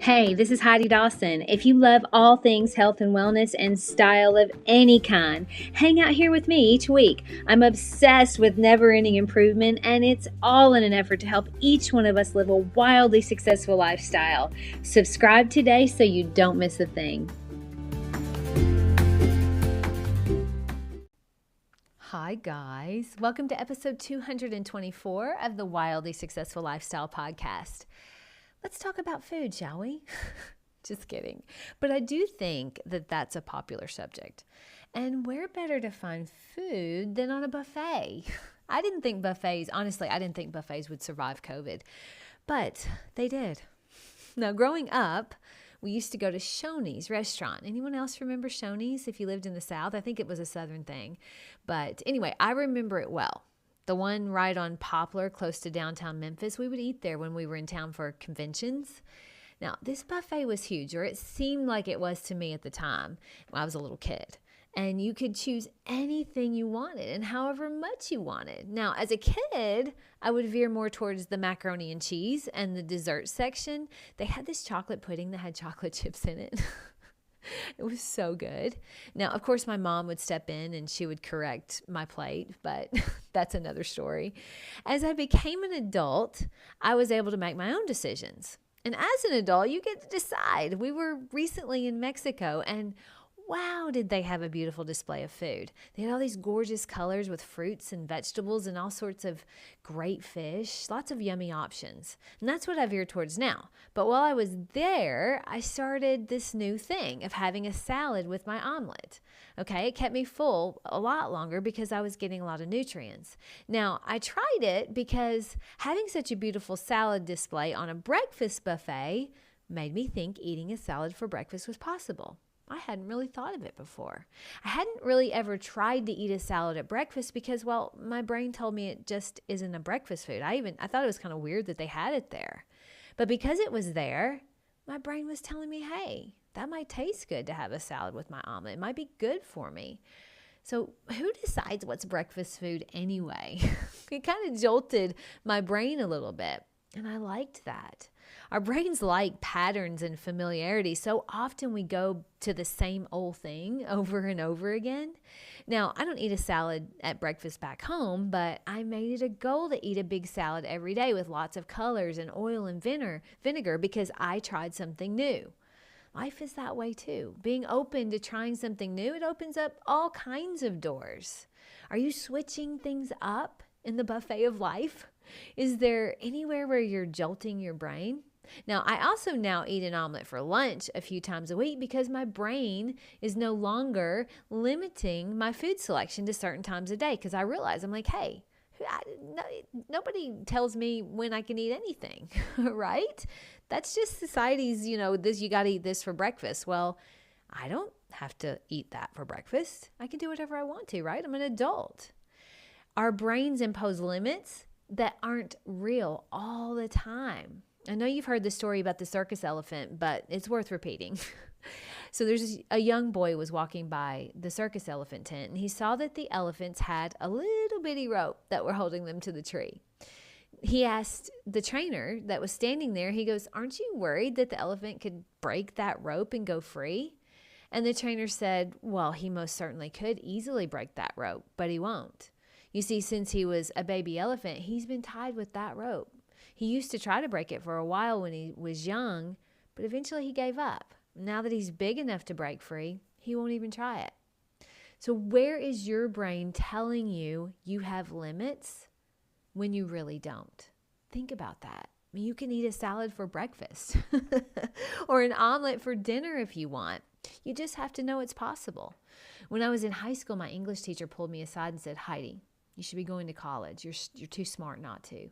Hey, this is Heidi Dawson. If you love all things health and wellness and style of any kind, hang out here with me each week. I'm obsessed with never-ending improvement, and it's all in an effort to help each one of us live a wildly successful lifestyle. Subscribe today so you don't miss a thing. Hi guys, welcome to episode 224 of the Wildly Successful Lifestyle Podcast. Let's talk about food, shall we? Just kidding. But I do think that that's a popular subject. And where better to find food than on a buffet? I didn't think buffets would survive COVID, but they did. Now, growing up, we used to go to Shoney's restaurant. Anyone else remember Shoney's if you lived in the South? I think it was a Southern thing. But anyway, I remember it well. The one right on Poplar, close to downtown Memphis, we would eat there when we were in town for conventions. Now, this buffet was huge, or it seemed like it was to me at the time when I was a little kid. And you could choose anything you wanted and however much you wanted. Now, as a kid, I would veer more towards the macaroni and cheese and the dessert section. They had this chocolate pudding that had chocolate chips in it. It was so good. Now, of course, my mom would step in and she would correct my plate, but that's another story. As I became an adult, I was able to make my own decisions. And as an adult, you get to decide. We were recently in Mexico, and wow, did they have a beautiful display of food. They had all these gorgeous colors with fruits and vegetables and all sorts of great fish, lots of yummy options. And that's what I veer towards now. But while I was there, I started this new thing of having a salad with my omelet. Okay, it kept me full a lot longer because I was getting a lot of nutrients. Now, I tried it because having such a beautiful salad display on a breakfast buffet made me think eating a salad for breakfast was possible. I hadn't really thought of it before. I hadn't really ever tried to eat a salad at breakfast because, well, my brain told me it just isn't a breakfast food. I thought it was kind of weird that they had it there. But because it was there, my brain was telling me, hey, that might taste good to have a salad with my omelet. It might be good for me. So who decides what's breakfast food anyway? It kind of jolted my brain a little bit, and I liked that. Our brains like patterns and familiarity, so often we go to the same old thing over and over again. Now, I don't eat a salad at breakfast back home, but I made it a goal to eat a big salad every day with lots of colors and oil and vinegar because I tried something new. Life is that way too. Being open to trying something new, it opens up all kinds of doors. Are you switching things up in the buffet of life? Is there anywhere where you're jolting your brain? Now, I also now eat an omelet for lunch a few times a week because my brain is no longer limiting my food selection to certain times a day because I realize I'm like, hey, nobody tells me when I can eat anything, right? That's just society's, this, you got to eat this for breakfast. Well, I don't have to eat that for breakfast. I can do whatever I want to, right? I'm an adult. Our brains impose limits that aren't real all the time. I know you've heard the story about the circus elephant, but it's worth repeating. So there's a young boy was walking by the circus elephant tent, and he saw that the elephants had a little bitty rope that were holding them to the tree. He asked the trainer that was standing there, he goes, "Aren't you worried that the elephant could break that rope and go free?" And the trainer said, well, he most certainly could easily break that rope, but he won't. You see, since he was a baby elephant, he's been tied with that rope. He used to try to break it for a while when he was young, but eventually he gave up. Now that he's big enough to break free, he won't even try it. So where is your brain telling you you have limits when you really don't? Think about that. I mean, you can eat a salad for breakfast or an omelet for dinner if you want. You just have to know it's possible. When I was in high school, my English teacher pulled me aside and said, Heidi, you should be going to college. You're too smart not to.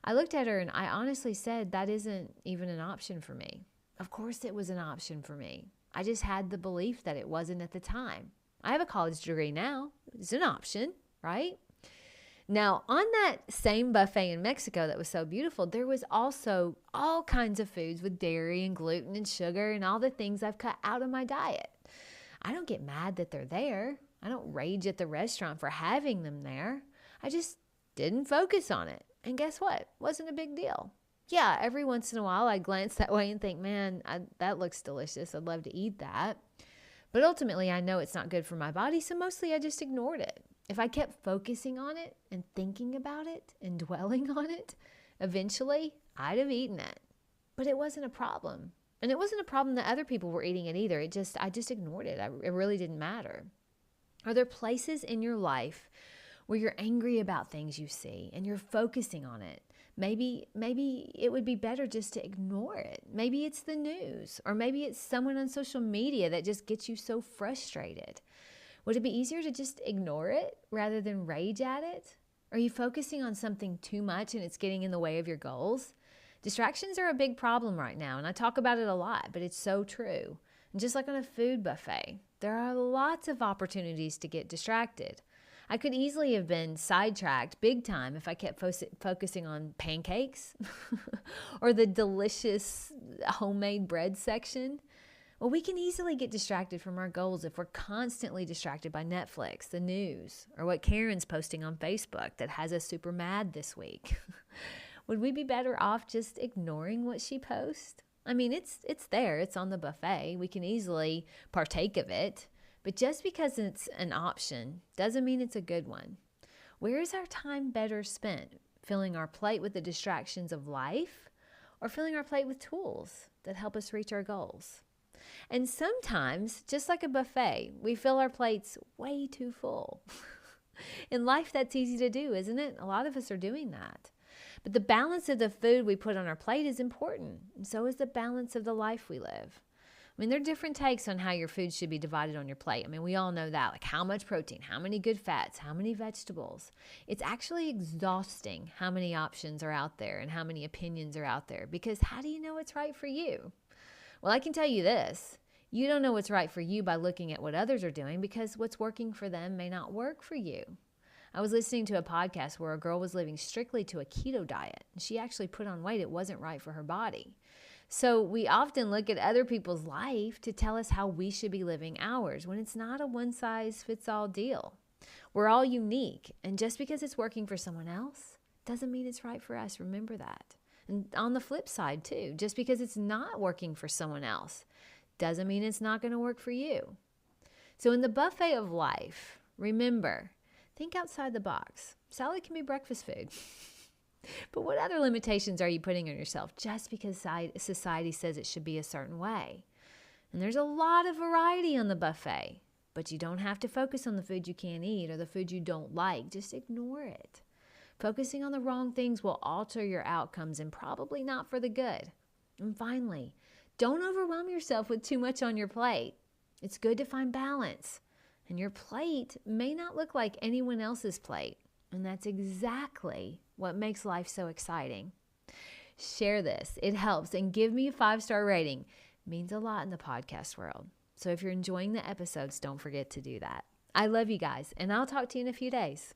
I looked at her and I honestly said, that isn't even an option for me. Of course it was an option for me. I just had the belief that it wasn't at the time. I have a college degree now. It's an option, right? Now, on that same buffet in Mexico that was so beautiful, there was also all kinds of foods with dairy and gluten and sugar and all the things I've cut out of my diet. I don't get mad that they're there. I don't rage at the restaurant for having them there. I just didn't focus on it. And guess what? Wasn't a big deal. Yeah, every once in a while I glance that way and think, man, that looks delicious. I'd love to eat that. But ultimately, I know it's not good for my body, so mostly I just ignored it. If I kept focusing on it and thinking about it and dwelling on it, eventually I'd have eaten it. But it wasn't a problem. And it wasn't a problem that other people were eating it either. I just ignored it. It really didn't matter. Are there places in your life where you're angry about things you see and you're focusing on it? Maybe it would be better just to ignore it. Maybe it's the news, or maybe it's someone on social media that just gets you so frustrated. Would it be easier to just ignore it rather than rage at it? Are you focusing on something too much and it's getting in the way of your goals? Distractions are a big problem right now, and I talk about it a lot, but it's so true. And just like on a food buffet, there are lots of opportunities to get distracted. I could easily have been sidetracked big time if I kept focusing on pancakes or the delicious homemade bread section. Well, we can easily get distracted from our goals if we're constantly distracted by Netflix, the news, or what Karen's posting on Facebook that has us super mad this week. Would we be better off just ignoring what she posts? I mean, it's there. It's on the buffet. We can easily partake of it. But just because it's an option doesn't mean it's a good one. Where is our time better spent? Filling our plate with the distractions of life, or filling our plate with tools that help us reach our goals? And sometimes, just like a buffet, we fill our plates way too full. In life, that's easy to do, isn't it? A lot of us are doing that. But the balance of the food we put on our plate is important, and so is the balance of the life we live. I mean, there are different takes on how your food should be divided on your plate. I mean, we all know that, like how much protein, how many good fats, how many vegetables. It's actually exhausting how many options are out there and how many opinions are out there, because how do you know what's right for you? Well, I can tell you this. You don't know what's right for you by looking at what others are doing, because what's working for them may not work for you. I was listening to a podcast where a girl was living strictly to a keto diet, and she actually put on weight. It wasn't right for her body. So we often look at other people's life to tell us how we should be living ours, when it's not a one-size-fits-all deal. We're all unique, and just because it's working for someone else doesn't mean it's right for us. Remember that. And on the flip side too, just because it's not working for someone else doesn't mean it's not going to work for you. So in the buffet of life, remember, think outside the box. Salad can be breakfast food. But what other limitations are you putting on yourself just because society says it should be a certain way? And there's a lot of variety on the buffet, but you don't have to focus on the food you can't eat or the food you don't like. Just ignore it. Focusing on the wrong things will alter your outcomes, and probably not for the good. And finally, don't overwhelm yourself with too much on your plate. It's good to find balance. And your plate may not look like anyone else's plate. And that's exactly what makes life so exciting. Share this. It helps. And give me a 5-star rating. It means a lot in the podcast world. So if you're enjoying the episodes, don't forget to do that. I love you guys, and I'll talk to you in a few days.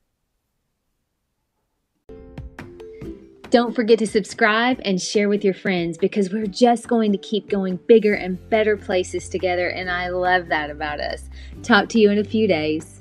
Don't forget to subscribe and share with your friends, because we're just going to keep going bigger and better places together, and I love that about us. Talk to you in a few days.